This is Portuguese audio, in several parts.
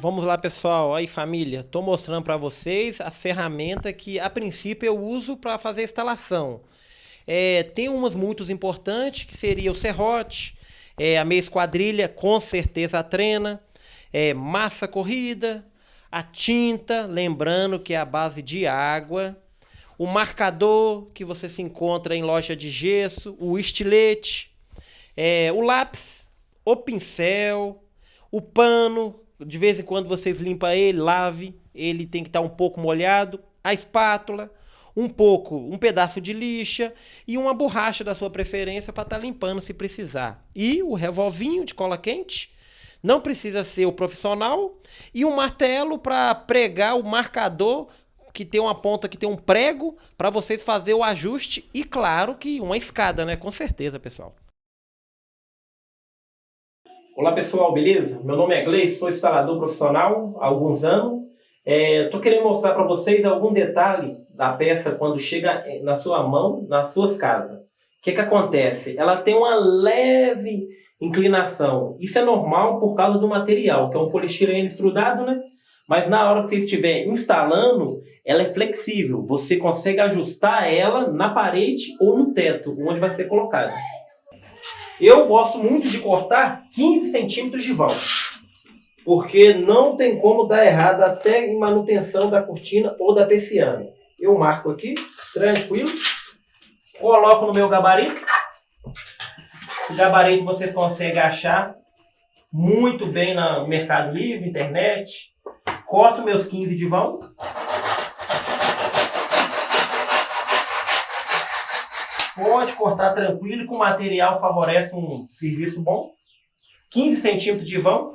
Vamos lá, pessoal. Aí, família, estou mostrando para vocês a ferramenta que, a princípio, eu uso para fazer a instalação. Tem umas muito importantes, que seria o serrote, a meia esquadrilha, com certeza a trena, massa corrida, a tinta, lembrando que é a base de água, o marcador, que você se encontra em loja de gesso, o estilete, o lápis, o pincel, o pano, de vez em quando vocês limpam ele, lave, ele tem que estar um pouco molhado, a espátula, um pedaço de lixa e uma borracha da sua preferência para estar limpando se precisar. E o revolvinho de cola quente, não precisa ser o profissional, e um martelo para pregar o marcador, que tem uma ponta que tem um prego para vocês fazer o ajuste, e claro que uma escada, né? Com certeza, pessoal. Olá pessoal, beleza? Meu nome é Gleice, sou instalador profissional há alguns anos. Estou querendo mostrar para vocês algum detalhe da peça quando chega na sua mão, nas suas casas. O que acontece? Ela tem uma leve inclinação. Isso é normal por causa do material, que é um poliestireno estrudado, né? Mas na hora que você estiver instalando, ela é flexível. Você consegue ajustar ela na parede ou no teto, onde vai ser colocada. Eu gosto muito de cortar 15 centímetros de vão, porque não tem como dar errado até em manutenção da cortina ou da persiana. Eu marco aqui, tranquilo, coloco no meu gabarito. O gabarito vocês conseguem achar muito bem no Mercado Livre, internet. Corto meus 15 de vão. Pode cortar tranquilo, que o material favorece um serviço bom. 15 centímetros de vão.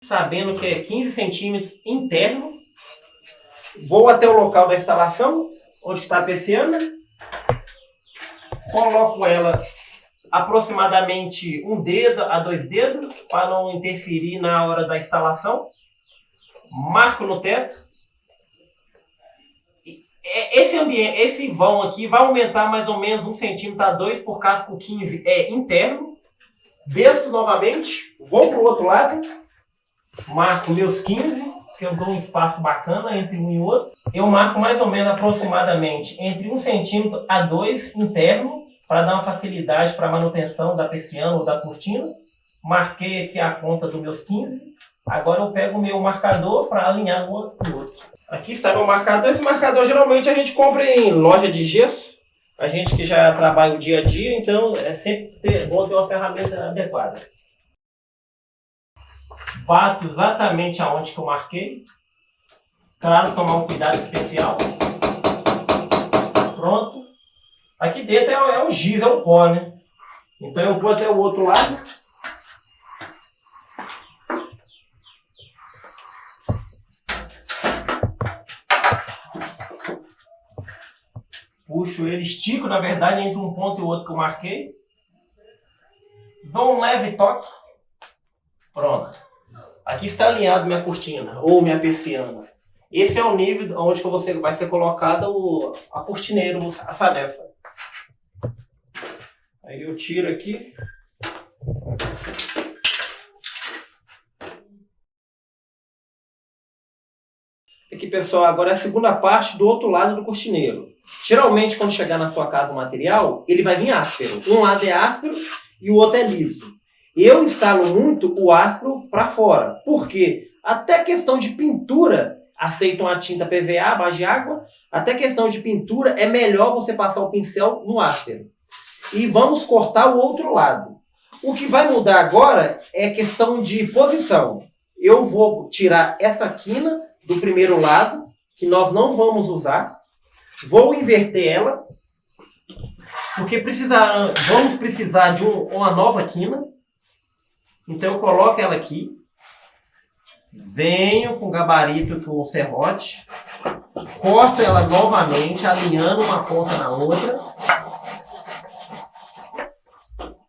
Sabendo que é 15 centímetros interno. Vou até o local da instalação, onde está a persiana. Coloco ela aproximadamente 1 dedo a 2 dedos, para não interferir na hora da instalação. Marco no teto. Esse vão aqui vai aumentar mais ou menos 1 centímetro a 2, por causa que o 15 é interno. Desço novamente, vou para o outro lado, marco meus 15, que eu dou um espaço bacana entre um e outro. Eu marco mais ou menos aproximadamente entre 1 centímetro a 2 interno, para dar uma facilidade para a manutenção da persiana ou da cortina. Marquei aqui a conta dos meus 15. Agora eu pego o meu marcador para alinhar um com o outro. Aqui está meu marcador. Esse marcador geralmente a gente compra em loja de gesso. A gente que já trabalha o dia a dia, então é sempre bom ter uma ferramenta adequada. Bato exatamente aonde que eu marquei. Claro, tomar um cuidado especial. Pronto. Aqui dentro é um giz, é um pó, né? Então eu vou até o outro lado. Puxo ele, estico, na verdade, entre um ponto e o outro que eu marquei. Dou um leve toque. Pronto. Aqui está alinhado minha cortina, ou minha persiana. Esse é o nível onde que vai ser colocada a cortineira, a sanefa. Aí eu tiro aqui. Aqui, pessoal, agora é a segunda parte do outro lado do cortineiro. Geralmente, quando chegar na sua casa o material, ele vai vir áspero. Um lado é áspero e o outro é liso. Eu instalo muito o áspero para fora. Por quê? Até questão de pintura, aceitam a tinta PVA, base de água. Até questão de pintura, é melhor você passar o pincel no áspero. E vamos cortar o outro lado. O que vai mudar agora é questão de posição. Eu vou tirar essa quina do primeiro lado, que nós não vamos usar. Vou inverter ela, porque vamos precisar de uma nova quina. Então eu coloco ela aqui. Venho com o gabarito, com o serrote. Corto ela novamente, alinhando uma ponta na outra.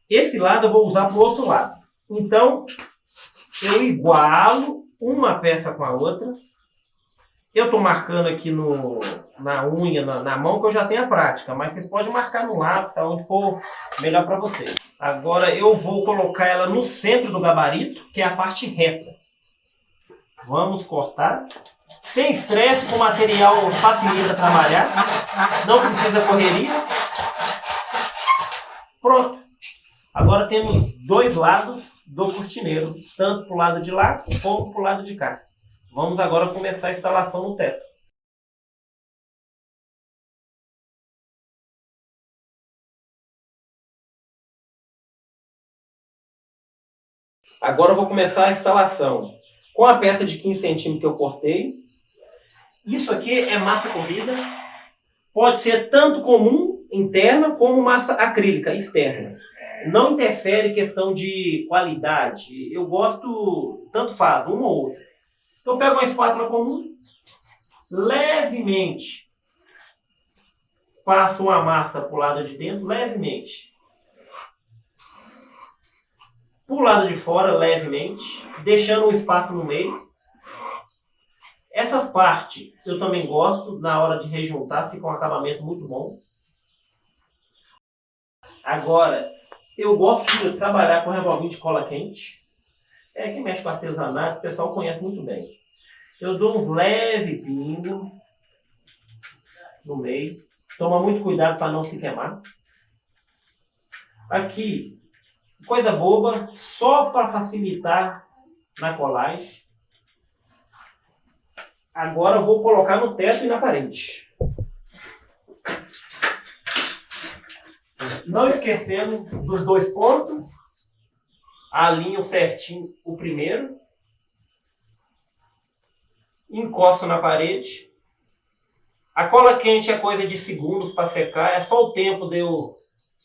Esse lado eu vou usar para o outro lado. Então, eu igualo uma peça com a outra. Eu estou marcando aqui na unha, na mão, que eu já tenho a prática, mas vocês podem marcar no lápis, aonde for melhor para vocês. Agora eu vou colocar ela no centro do gabarito, que é a parte reta. Vamos cortar. Sem estresse, com material facilita trabalhar. Não precisa correria. Pronto. Agora temos dois lados do cortineiro, tanto para o lado de lá como para o lado de cá. Vamos agora começar a instalação no teto. Agora eu vou começar a instalação com a peça de 15 centímetros que eu cortei. Isso aqui é massa corrida. Pode ser tanto comum, interna, como massa acrílica, externa. Não interfere em questão de qualidade. Eu gosto, tanto faz, uma ou outra. Então eu pego uma espátula comum, levemente passo uma massa para o lado de dentro, levemente. Para o lado de fora, levemente, deixando um espaço no meio. Essas partes eu também gosto, na hora de rejuntar, fica um acabamento muito bom. Agora, eu gosto de trabalhar com revolvinho de cola quente. É que mexe com artesanato, o pessoal conhece muito bem. Eu dou uns leve pingo no meio. Toma muito cuidado para não se queimar. Aqui, coisa boba, só para facilitar na colagem. Agora eu vou colocar no teto e na parede. Não esquecendo dos dois pontos. Alinho certinho o primeiro. Encosto na parede. A cola quente é coisa de segundos para secar. É só o tempo de eu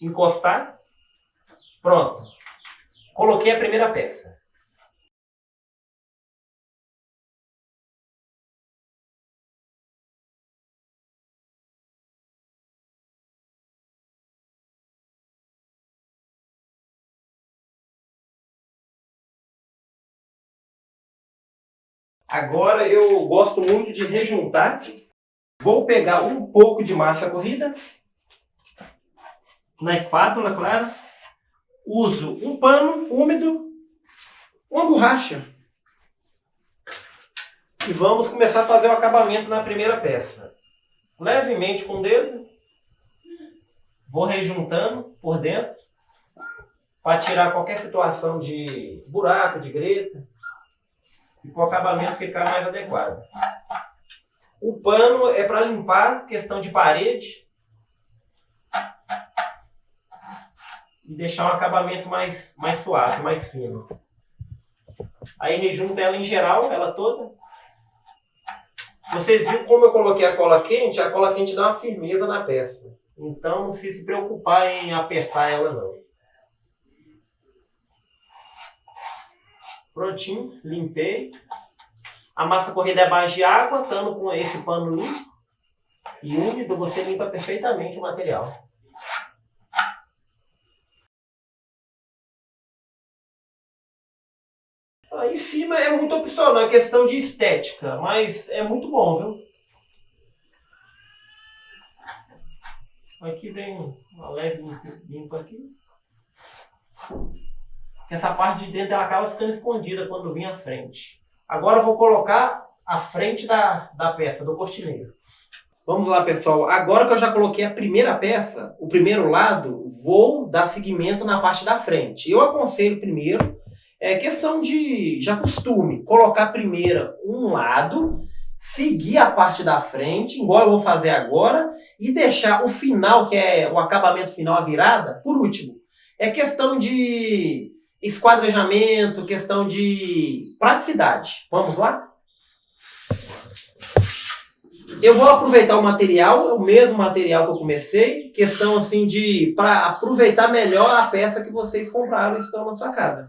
encostar. Pronto. Coloquei a primeira peça. Agora eu gosto muito de rejuntar. Vou pegar um pouco de massa corrida. Na espátula, claro. Uso um pano úmido, uma borracha. E vamos começar a fazer o acabamento na primeira peça. Levemente com o dedo. Vou rejuntando por dentro. Para tirar qualquer situação de buraco, de greta. E para o acabamento ficar mais adequado. O pano é para limpar questão de parede. E deixar um acabamento mais suave, mais fino. Aí rejunta ela em geral, ela toda. Vocês viram como eu coloquei a cola quente dá uma firmeza na peça. Então não precisa se preocupar em apertar ela não. Prontinho, limpei. A massa corrida é base de água, estando com esse pano limpo e úmido, você limpa perfeitamente o material. Aí em cima é muito opcional, é questão de estética, mas é muito bom, viu? Aqui vem uma leve limpa aqui. Essa parte de dentro ela acaba ficando escondida quando vem à frente. Agora eu vou colocar a frente da peça, do cortineiro. Vamos lá, pessoal. Agora que eu já coloquei a primeira peça, o primeiro lado, vou dar seguimento na parte da frente. Eu aconselho primeiro, é questão de já costume, colocar primeiro um lado, seguir a parte da frente, igual eu vou fazer agora, e deixar o final, que é o acabamento final, a virada, por último. É questão de esquadrejamento, questão de praticidade. Vamos lá? Eu vou aproveitar o material, é o mesmo material que eu comecei, questão assim de para aproveitar melhor a peça que vocês compraram e estão na sua casa.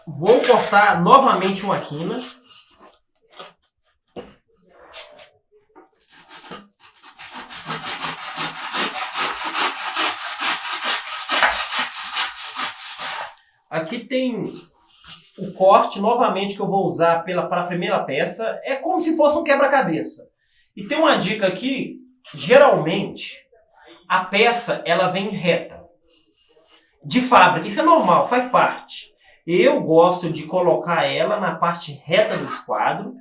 Vou cortar novamente uma quina. Aqui tem o corte, novamente, que eu vou usar para a primeira peça. É como se fosse um quebra-cabeça. E tem uma dica aqui, geralmente, a peça ela vem reta. De fábrica, isso é normal, faz parte. Eu gosto de colocar ela na parte reta do esquadro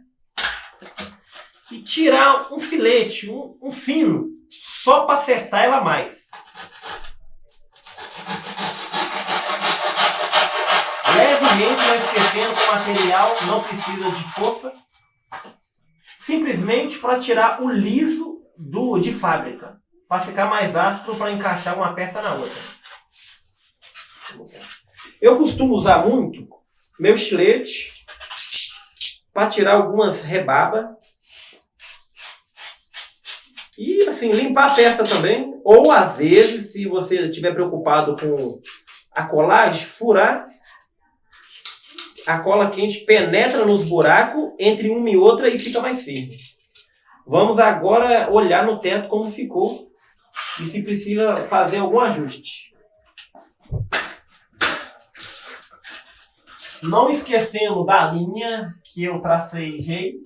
e tirar um filete, um fino, só para acertar ela mais. Levemente, não esquecendo que o material não precisa de força, simplesmente para tirar o liso de fábrica, para ficar mais áspero para encaixar uma peça na outra. Eu costumo usar muito meu estilete para tirar algumas rebabas e assim limpar a peça também, ou às vezes, se você estiver preocupado com a colagem, furar. A cola quente penetra nos buracos entre uma e outra e fica mais firme. Vamos agora olhar no teto como ficou e se precisa fazer algum ajuste. Não esquecendo da linha que eu tracei,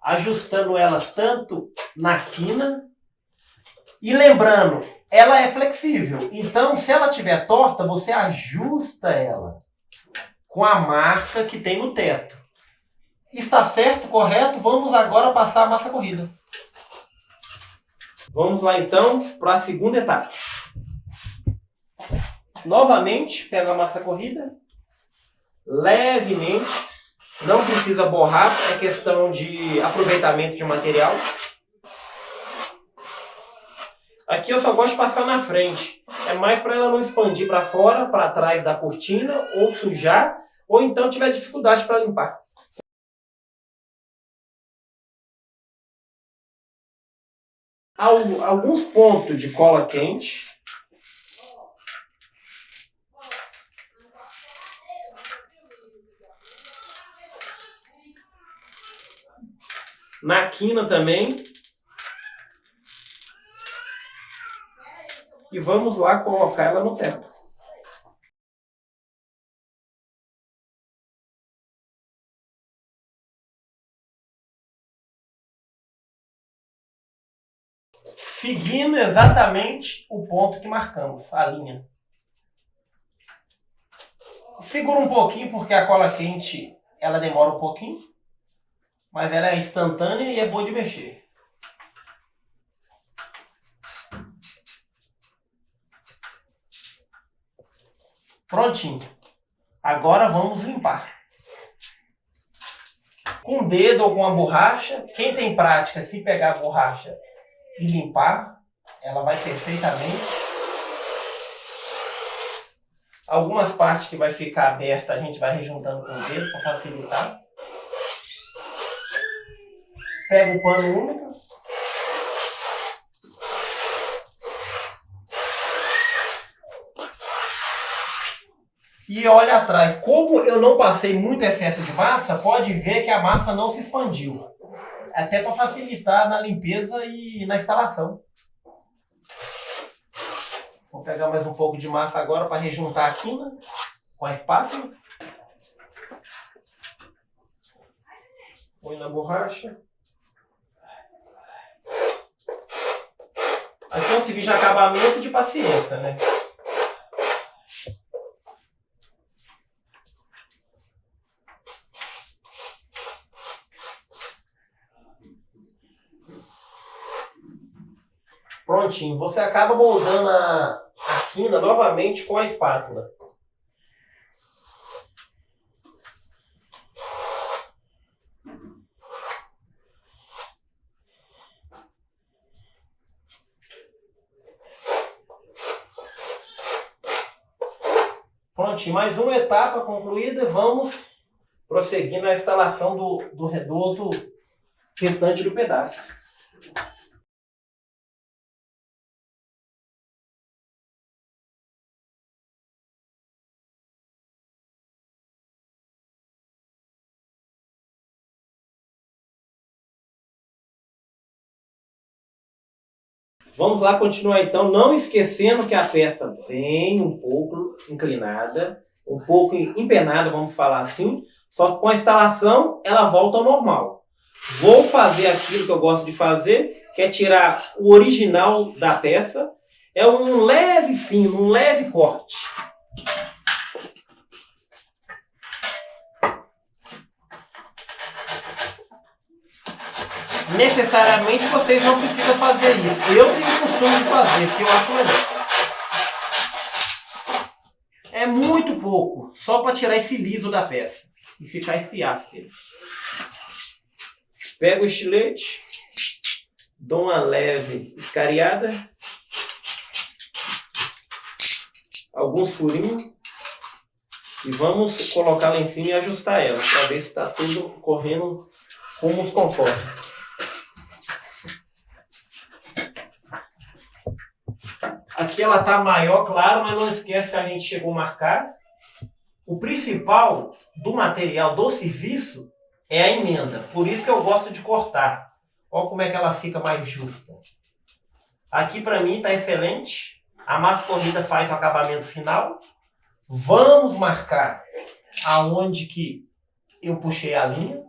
ajustando ela tanto na quina e lembrando, ela é flexível. Então, se ela estiver torta, você ajusta ela com a marca que tem no teto. Está certo, correto? Vamos agora passar a massa corrida. Vamos lá então para a segunda etapa. Novamente, pego a massa corrida, levemente, não precisa borrar, é questão de aproveitamento de material. Aqui eu só gosto de passar na frente, é mais para ela não expandir para fora, para trás da cortina, ou sujar, ou então tiver dificuldade para limpar. Alguns pontos de cola quente. Na quina também. E vamos lá colocar ela no teto. Seguindo exatamente o ponto que marcamos, a linha. Segura um pouquinho porque a cola quente ela demora um pouquinho, mas ela é instantânea e é boa de mexer. Prontinho. Agora vamos limpar. Com o dedo ou com a borracha. Quem tem prática, se pegar a borracha e limpar, ela vai perfeitamente. Algumas partes que vai ficar aberta a gente vai rejuntando com o dedo para facilitar. Pega o pano úmido. E olha atrás. Como eu não passei muito excesso de massa, pode ver que a massa não se expandiu. Até para facilitar na limpeza e na instalação. Vou pegar mais um pouco de massa agora para rejuntar a quina com a espátula. Põe na borracha. Aqui é um serviço de acabamento de paciência, né? Prontinho. Você acaba moldando a quina novamente com a espátula. Prontinho, mais uma etapa concluída. Vamos prosseguir na instalação do outro restante do pedaço. Vamos lá continuar então, não esquecendo que a peça vem um pouco inclinada. um pouco empenada, vamos falar assim, só que com a instalação ela volta ao normal. Vou fazer aquilo que eu gosto de fazer, que é tirar o original da peça. É um leve fino, um leve corte. Necessariamente vocês não precisam fazer isso. Eu tenho o costume de fazer, que eu acho melhor. É muito pouco, só para tirar esse liso da peça e ficar esse áspero. Pego o estilete, dou uma leve escariada, alguns furinhos e vamos colocar lá em cima e ajustar ela para ver se está tudo correndo como os conformes. Aqui ela está maior, claro, mas não esquece que a gente chegou a marcar. O principal do material do serviço é a emenda. Por isso que eu gosto de cortar. Olha como é que ela fica mais justa. Aqui para mim está excelente. A massa corrida faz o acabamento final. Vamos marcar aonde que eu puxei a linha.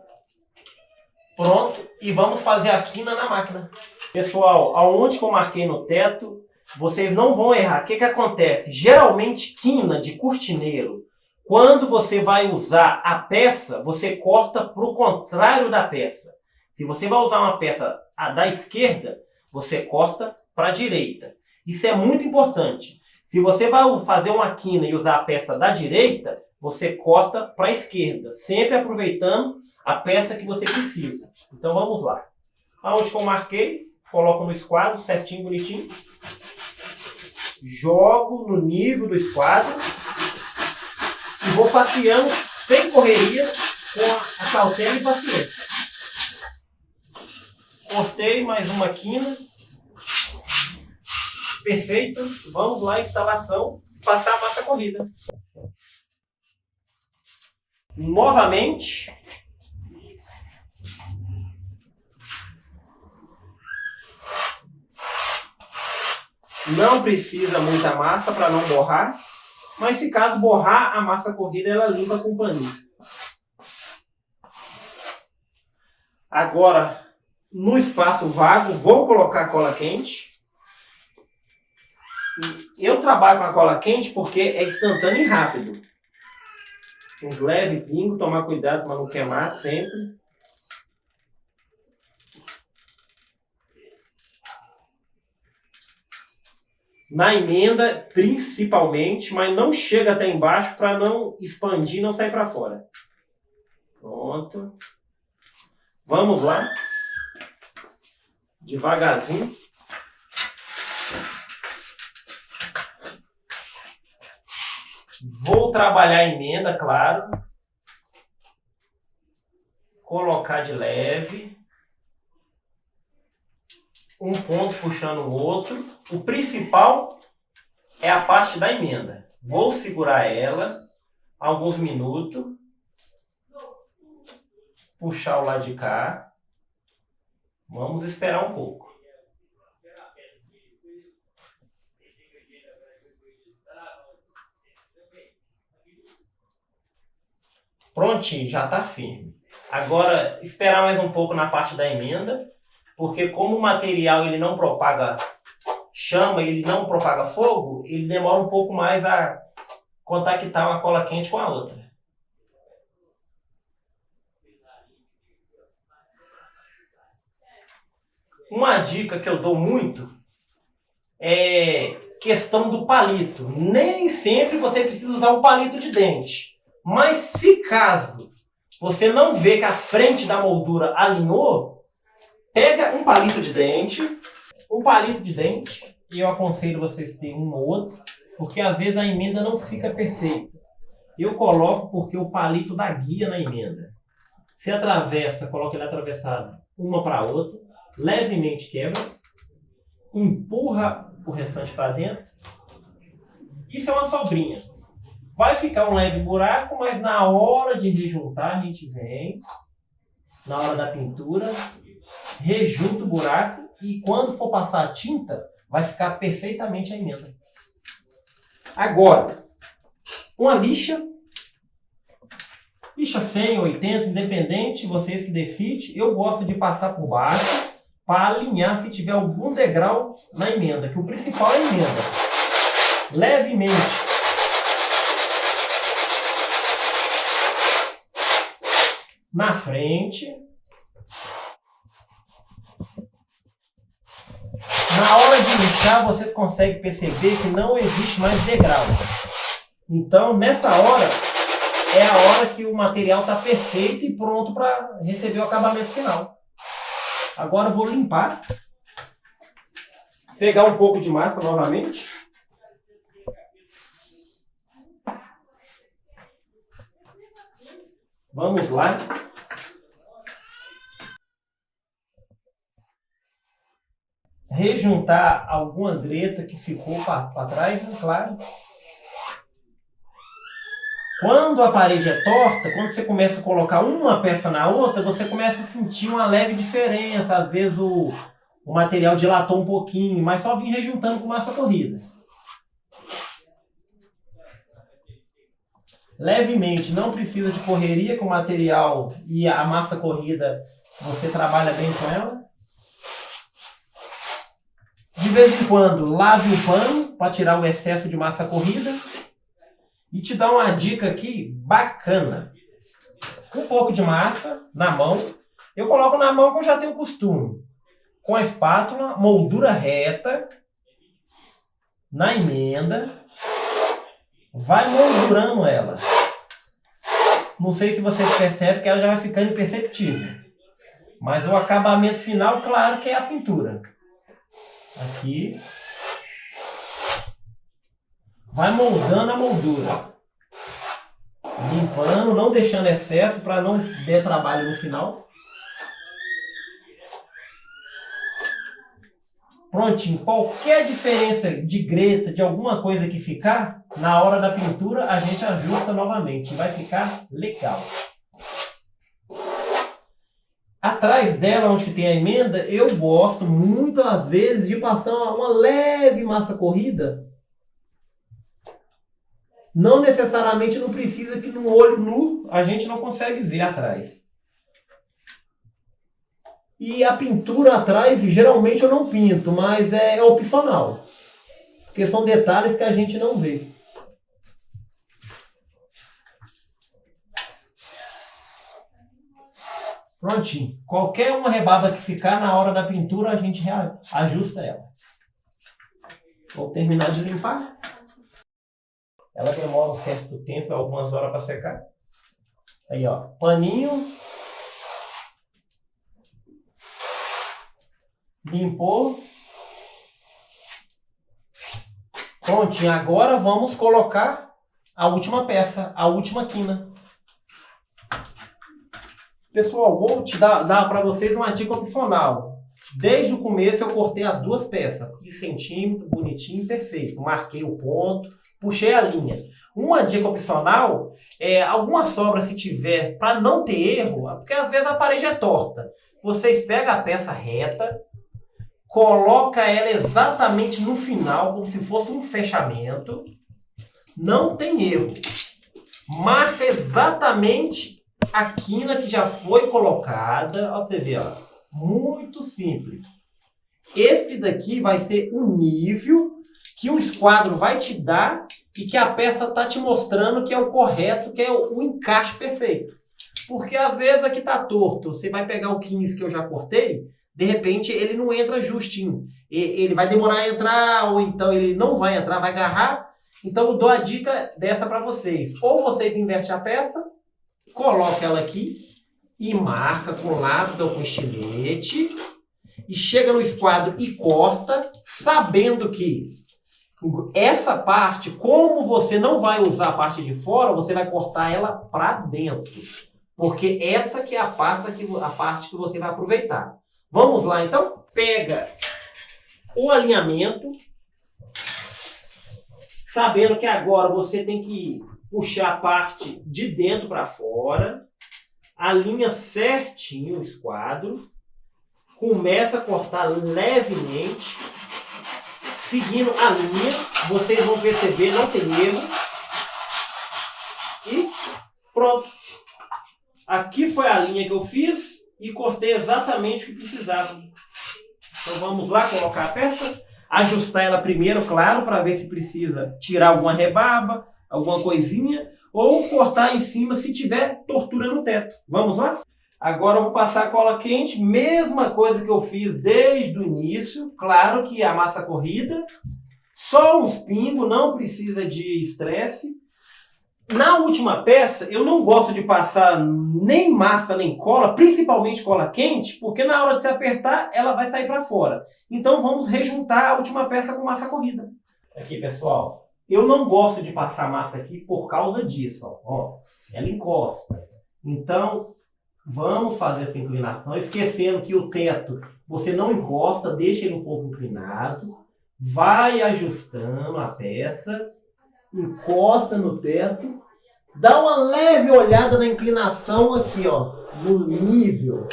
Pronto. E vamos fazer a quina na máquina. Pessoal, aonde que eu marquei no teto, vocês não vão errar. O que acontece? Geralmente, quina de cortineiro, quando você vai usar a peça, você corta para o contrário da peça. Se você vai usar uma peça da esquerda, você corta para a direita. Isso é muito importante. Se você vai fazer uma quina e usar a peça da direita, você corta para a esquerda, sempre aproveitando a peça que você precisa. Então vamos lá. Aonde que eu marquei, coloco no esquadro, certinho, bonitinho. Jogo no nível do esquadro e vou passeando sem correria, com a cautela e paciência. Cortei mais uma quina. Perfeito. Vamos lá, instalação, passar a massa corrida. Novamente. Não precisa muita massa para não borrar, mas se caso borrar a massa corrida, ela limpa com paninho. Agora, no espaço vago, vou colocar cola quente. Eu trabalho com a cola quente porque é instantâneo e rápido. Um leve pingo, tomar cuidado para não queimar sempre. Na emenda, principalmente, mas não chega até embaixo para não expandir e não sair para fora. Pronto. Vamos lá. Devagarzinho. Vou trabalhar a emenda, claro. Colocar de leve. Um ponto puxando o outro. O principal é a parte da emenda. Vou segurar ela alguns minutos. Puxar o lado de cá. Vamos esperar um pouco. Prontinho, já está firme. Agora, esperar mais um pouco na parte da emenda. Porque como o material ele não propaga chama, ele não propaga fogo, ele demora um pouco mais a contactar uma cola quente com a outra. Uma dica que eu dou muito é questão do palito. Nem sempre você precisa usar o palito de dente. Mas se caso você não vê que a frente da moldura alinhou, pega um palito de dente, e eu aconselho vocês terem um ou outro, porque às vezes a emenda não fica perfeita. Eu coloco porque o palito dá guia na emenda. Você atravessa, coloca ele atravessado uma para a outra, levemente quebra, empurra o restante para dentro. Isso é uma sobrinha. Vai ficar um leve buraco, mas na hora de rejuntar a gente vem, na hora da pintura, rejunta o buraco e quando for passar a tinta, vai ficar perfeitamente a emenda. Agora, Uma lixa 100, 80, independente, vocês que decidem. Eu gosto de passar por baixo para alinhar se tiver algum degrau na emenda, que o principal é a emenda. Levemente. Na frente. Na hora de lixar, vocês conseguem perceber que não existe mais degrau. Então, nessa hora, é a hora que o material está perfeito e pronto para receber o acabamento final. Agora eu vou limpar. Pegar um pouco de massa novamente. Vamos lá. Rejuntar alguma greta que ficou para trás, né? Claro. Quando a parede é torta, quando você começa a colocar uma peça na outra, você começa a sentir uma leve diferença. Às vezes o material dilatou um pouquinho, mas só vim rejuntando com massa corrida. Levemente, não precisa de correria com o material e a massa corrida, você trabalha bem com ela. De vez em quando, lave o pano para tirar o excesso de massa corrida. E te dar uma dica aqui bacana. Um pouco de massa na mão. Eu coloco na mão que eu já tenho costume. Com a espátula, moldura reta. Na emenda. Vai moldurando ela. Não sei se vocês percebem que ela já vai ficando imperceptível. Mas o acabamento final, claro que é a pintura. Aqui. Vai moldando a moldura. Limpando, não deixando excesso para não der trabalho no final. Prontinho. Qualquer diferença de greta, de alguma coisa que ficar, na hora da pintura a gente ajusta novamente. Vai ficar legal. Atrás dela, onde tem a emenda, eu gosto muitas vezes de passar uma leve massa corrida. Não necessariamente não precisa que no olho nu a gente não consegue ver atrás. E a pintura atrás, geralmente eu não pinto, mas é opcional. Porque são detalhes que a gente não vê. Prontinho. Qualquer uma rebaba que ficar na hora da pintura, a gente ajusta ela. Vou terminar de limpar. Ela demora um certo tempo, algumas horas para secar. Aí, ó, paninho. Limpou. Prontinho. Agora vamos colocar a última peça, a última quina. Pessoal, vou te dar para vocês uma dica opcional. Desde o começo eu cortei as duas peças. De centímetro, bonitinho, perfeito. Marquei o ponto. Puxei a linha. Uma dica opcional é alguma sobra se tiver, para não ter erro, porque às vezes a parede é torta. Vocês pegam a peça reta, coloca ela exatamente no final, como se fosse um fechamento. Não tem erro. Marca exatamente a quina que já foi colocada. Olha pra você ver, ó. Muito simples. Esse daqui vai ser o nível que o esquadro vai te dar e que a peça está te mostrando que é o correto, que é o encaixe perfeito. Porque às vezes aqui está torto, você vai pegar o 15 que eu já cortei, de repente ele não entra justinho. Ele vai demorar a entrar, ou então ele não vai entrar, vai agarrar. Então eu dou a dica dessa para vocês. Ou vocês invertem a peça, coloca ela aqui e marca com lápis ou com estilete, e chega no esquadro e corta, sabendo que essa parte, como você não vai usar a parte de fora, você vai cortar ela para dentro. Porque essa que é a parte que você vai aproveitar. Vamos lá, então? Pega o alinhamento, sabendo que agora você tem que puxar a parte de dentro para fora, alinha certinho o esquadro, começa a cortar levemente, seguindo a linha, vocês vão perceber, não tem erro. Pronto. Aqui foi a linha que eu fiz e cortei exatamente o que precisava. Então vamos lá colocar a peça. Ajustar ela primeiro, claro, para ver se precisa tirar alguma rebarba, alguma coisinha, ou cortar em cima se tiver tortura no teto. Vamos lá? Agora eu vou passar a cola quente, mesma coisa que eu fiz desde o início. Claro que a massa corrida, só uns pingos, não precisa de estresse. Na última peça, eu não gosto de passar nem massa nem cola, principalmente cola quente, porque na hora de se apertar, ela vai sair para fora. Então vamos rejuntar a última peça com massa corrida. Aqui, pessoal, eu não gosto de passar massa aqui por causa disso. Ó, ela encosta. Então, vamos fazer essa inclinação, esquecendo que o teto você não encosta, deixa ele um pouco inclinado, vai ajustando a peça, encosta no teto, dá uma leve olhada na inclinação aqui, ó, no nível.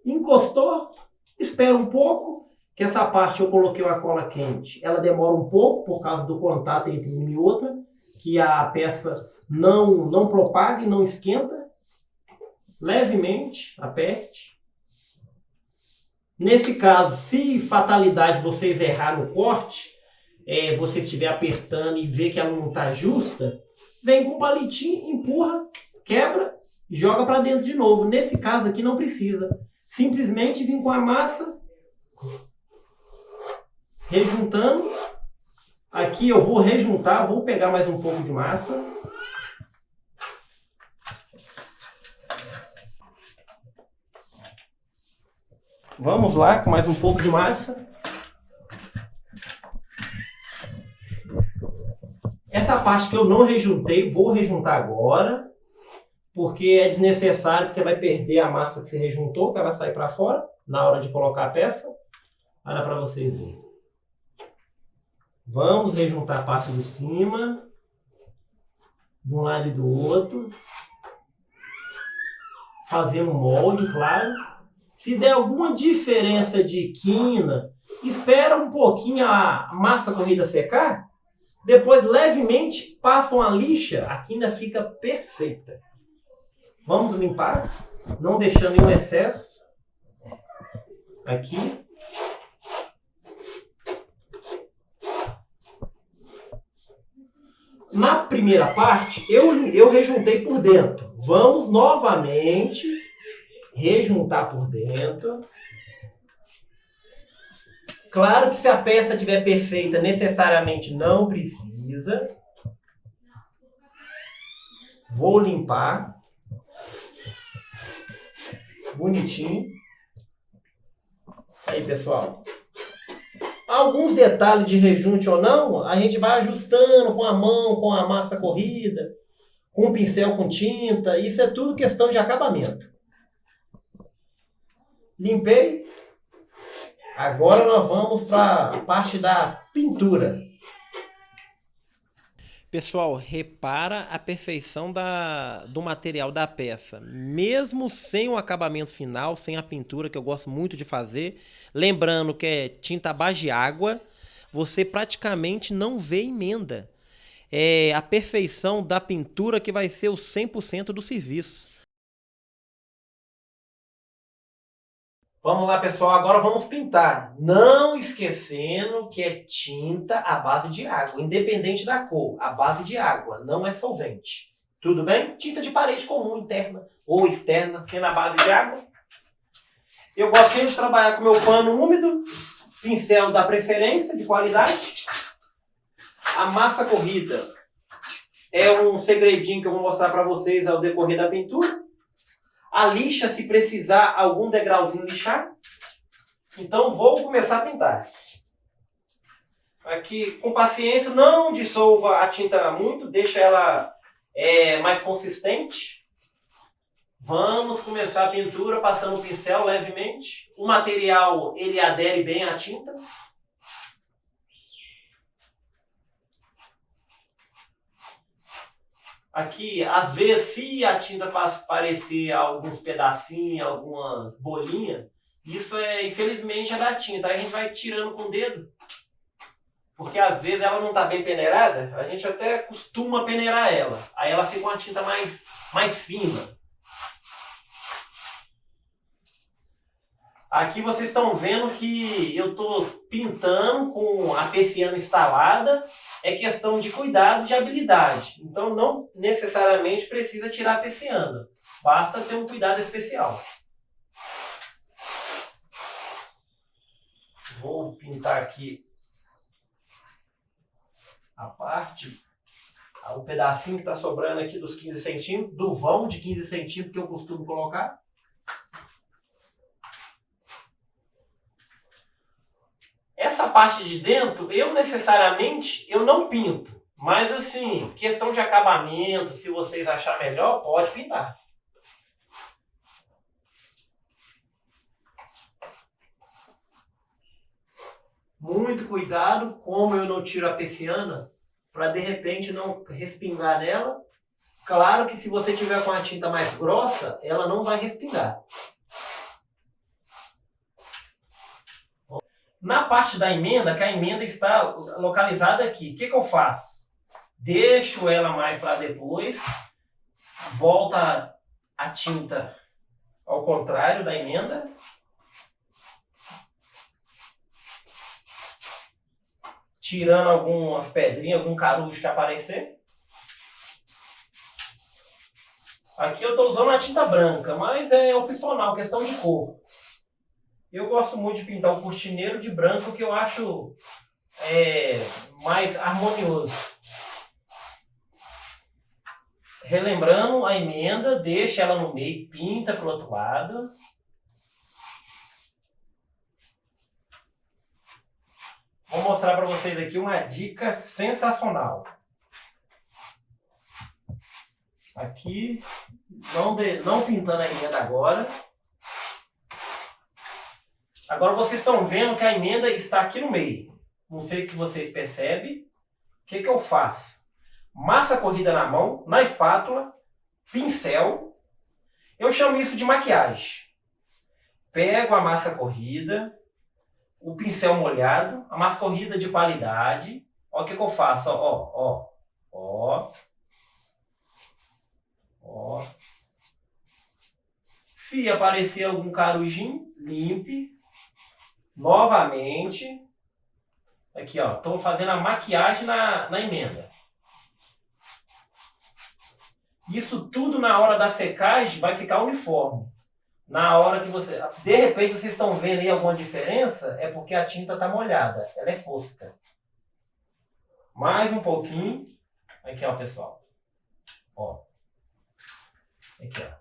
Encostou, espera um pouco, que essa parte eu coloquei uma cola quente, ela demora um pouco por causa do contato entre uma e outra, que a peça não propaga e não esquenta. Levemente, aperte. Nesse caso, se fatalidade vocês errar no corte, você estiver apertando e ver que ela não está justa, vem com um palitinho, empurra, quebra e joga para dentro de novo. Nesse caso aqui não precisa. Simplesmente vir com a massa, rejuntando. Aqui eu vou rejuntar, vou pegar mais um pouco de massa. Vamos lá com mais um pouco de massa. Essa parte que eu não rejuntei, vou rejuntar agora, porque é desnecessário que você vai perder a massa que você rejuntou, que ela vai sair para fora na hora de colocar a peça. Olha para vocês verem. Vamos rejuntar a parte de cima, de um lado e do outro, fazendo molde, claro. Se der alguma diferença de quina, espera um pouquinho a massa corrida secar. Depois, levemente, passa uma lixa, a quina fica perfeita. Vamos limpar, não deixando nenhum excesso. Aqui. Na primeira parte, eu rejuntei por dentro. Vamos novamente rejuntar por dentro. Claro que se a peça estiver perfeita, necessariamente não precisa. Vou limpar. Bonitinho. Aí, pessoal. Alguns detalhes de rejunte ou não, a gente vai ajustando com a mão, com a massa corrida, com o pincel com tinta. Isso é tudo questão de acabamento. Limpei. Agora nós vamos para a parte da pintura. Pessoal, repara a perfeição do material da peça. Mesmo sem o acabamento final, sem a pintura, que eu gosto muito de fazer, lembrando que é tinta à base de água, você praticamente não vê emenda. É a perfeição da pintura que vai ser o 100% do serviço. Vamos lá, pessoal, agora vamos pintar. Não esquecendo que é tinta à base de água, independente da cor, à base de água, não é solvente. Tudo bem? Tinta de parede comum, interna ou externa, sendo à base de água. Eu gosto sempre de trabalhar com meu pano úmido, pincel da preferência, de qualidade. A massa corrida é um segredinho que eu vou mostrar para vocês ao decorrer da pintura. A lixa, se precisar algum degrauzinho lixar. Então vou começar a pintar. Aqui, com paciência, não dissolva a tinta muito, deixa ela mais consistente. Vamos começar a pintura passando o pincel levemente. O material, ele adere bem à tinta. Aqui, às vezes, se a tinta parecer alguns pedacinhos, algumas bolinhas, isso infelizmente, é da tinta. Aí a gente vai tirando com o dedo porque às vezes ela não está bem peneirada, a gente até costuma peneirar ela. Aí ela fica uma tinta mais fina. Aqui vocês estão vendo que eu estou pintando com a persiana instalada. É questão de cuidado, de habilidade. Então não necessariamente precisa tirar a persiana. Basta ter um cuidado especial. Vou pintar aqui a parte, o pedacinho que está sobrando aqui dos 15 centímetros, do vão de 15 centímetros que eu costumo colocar. Essa parte de dentro, eu não pinto. Mas assim, questão de acabamento, se vocês acharem melhor, pode pintar. Muito cuidado, como eu não tiro a persiana, para de repente não respingar nela. Claro que se você tiver com a tinta mais grossa, ela não vai respingar. Na parte da emenda, que a emenda está localizada aqui, o que eu faço? Deixo ela mais para depois, volta a tinta ao contrário da emenda. Tirando algumas pedrinhas, algum carujo que aparecer. Aqui eu estou usando a tinta branca, mas é opcional, questão de cor. Eu gosto muito de pintar o cortineiro de branco, que eu acho mais harmonioso. Relembrando a emenda, deixa ela no meio, pinta para o outro lado. Vou mostrar para vocês aqui uma dica sensacional. Aqui, não pintando a emenda agora. Agora vocês estão vendo que a emenda está aqui no meio. Não sei se vocês percebem. O que eu faço? Massa corrida na mão, na espátula, pincel. Eu chamo isso de maquiagem. Pego a massa corrida, o pincel molhado, a massa corrida de qualidade. Olha o que eu faço. Ó. Se aparecer algum carujinho, limpe. Novamente. Aqui, ó. Estou fazendo a maquiagem na emenda. Isso tudo na hora da secagem vai ficar uniforme. Na hora que você... De repente vocês estão vendo aí alguma diferença, é porque a tinta está molhada. Ela é fosca. Mais um pouquinho. Aqui, ó, pessoal. Ó. Aqui, ó.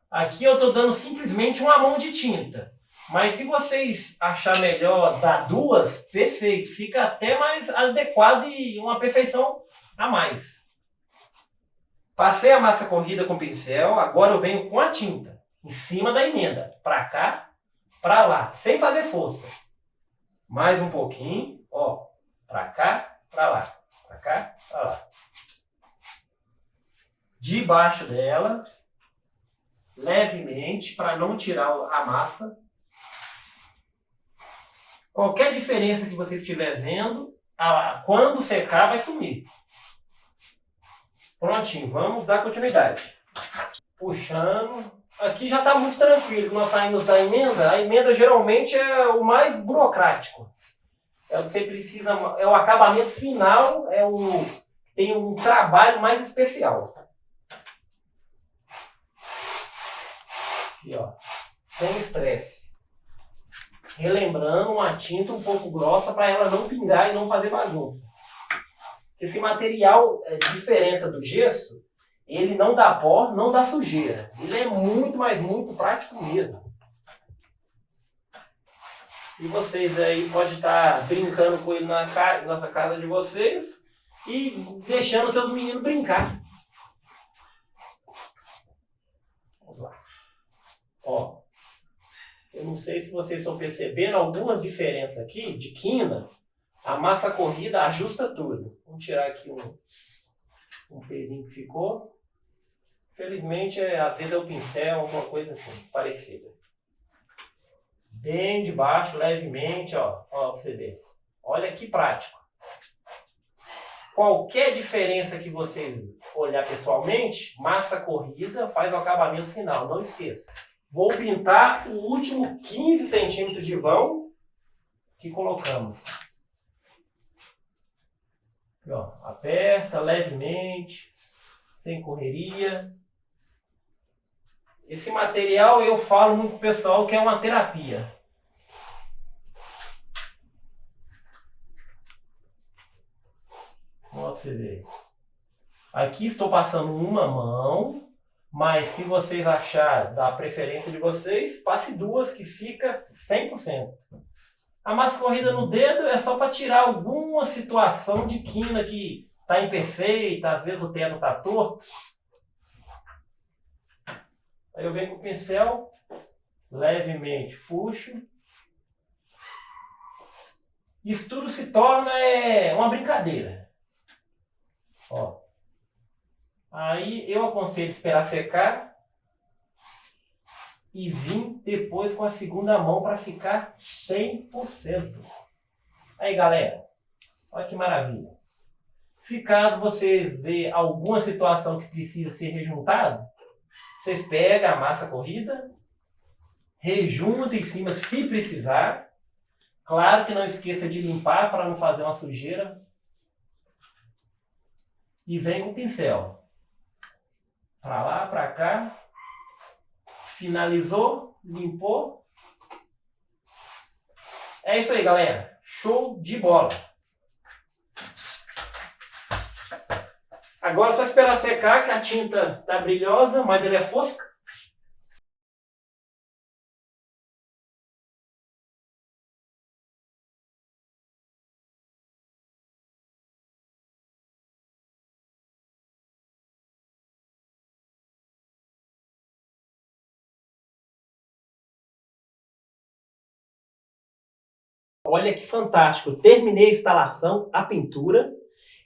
Aqui eu estou dando simplesmente uma mão de tinta. Mas se vocês acharem melhor dar duas, perfeito. Fica até mais adequado e uma perfeição a mais. Passei a massa corrida com o pincel, agora eu venho com a tinta. Em cima da emenda. Para cá, para lá. Sem fazer força. Mais um pouquinho. Ó. Para cá, para lá. Para cá, para lá. Debaixo dela. Levemente, para não tirar a massa. Qualquer diferença que você estiver vendo, quando secar vai sumir. Prontinho, vamos dar continuidade. Puxando. Aqui já está muito tranquilo. Nós saímos da emenda. A emenda geralmente é o mais burocrático. É o que você precisa, é o acabamento final, tem um trabalho mais especial. Aqui, ó. Sem estresse. Relembrando uma tinta um pouco grossa para ela não pingar e não fazer bagunça. Esse material, diferença do gesso, ele não dá pó, não dá sujeira. Ele é muito, mas muito prático mesmo. E vocês aí podem estar brincando com ele na casa de vocês e deixando seus meninos brincar. Vamos lá. Ó, eu não sei se vocês estão percebendo algumas diferenças aqui de quina. A massa corrida ajusta tudo. Vamos tirar aqui um pelinho que ficou. Felizmente, às vezes é o pincel, alguma coisa assim, parecida. bem de baixo, levemente, ó, pra você ver. Olha que prático. Qualquer diferença que você olhar pessoalmente, massa corrida faz o acabamento final, não esqueça. Vou pintar o último 15 centímetros de vão que colocamos. Aqui, ó, aperta levemente, sem correria. Esse material eu falo muito pro pessoal que é uma terapia. Ó, você vê. Aqui estou passando uma mão, mas se vocês acharem da preferência de vocês, passe duas que fica 100%. A massa corrida no dedo é só para tirar alguma situação de quina que está imperfeita, às vezes o teto está torto. Aí eu venho com o pincel, levemente puxo. Isso tudo se torna uma brincadeira. Ó. Aí eu aconselho esperar secar e vir depois com a segunda mão para ficar 100%. Aí, galera, olha que maravilha. Se caso você vê alguma situação que precisa ser rejuntado, vocês pegam a massa corrida, rejuntam em cima se precisar. Claro que não esqueça de limpar para não fazer uma sujeira. E vem com o pincel. Para lá, para cá. Finalizou, limpou. É isso aí, galera. Show de bola. Agora é só esperar secar, que a tinta tá brilhosa, mas ela é fosca. Olha que fantástico. Terminei a instalação, a pintura.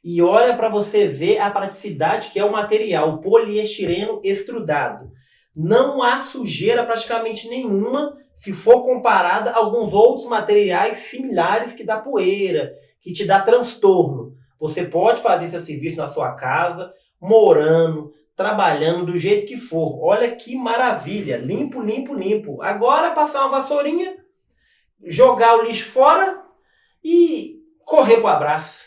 E olha para você ver a praticidade que é o material, o poliestireno extrudado. Não há sujeira praticamente nenhuma se for comparada a alguns outros materiais similares que dá poeira, que te dá transtorno. Você pode fazer esse serviço na sua casa, morando, trabalhando do jeito que for. Olha que maravilha. Limpo, limpo, limpo. Agora passar uma vassourinha, jogar o lixo fora e correr pro abraço.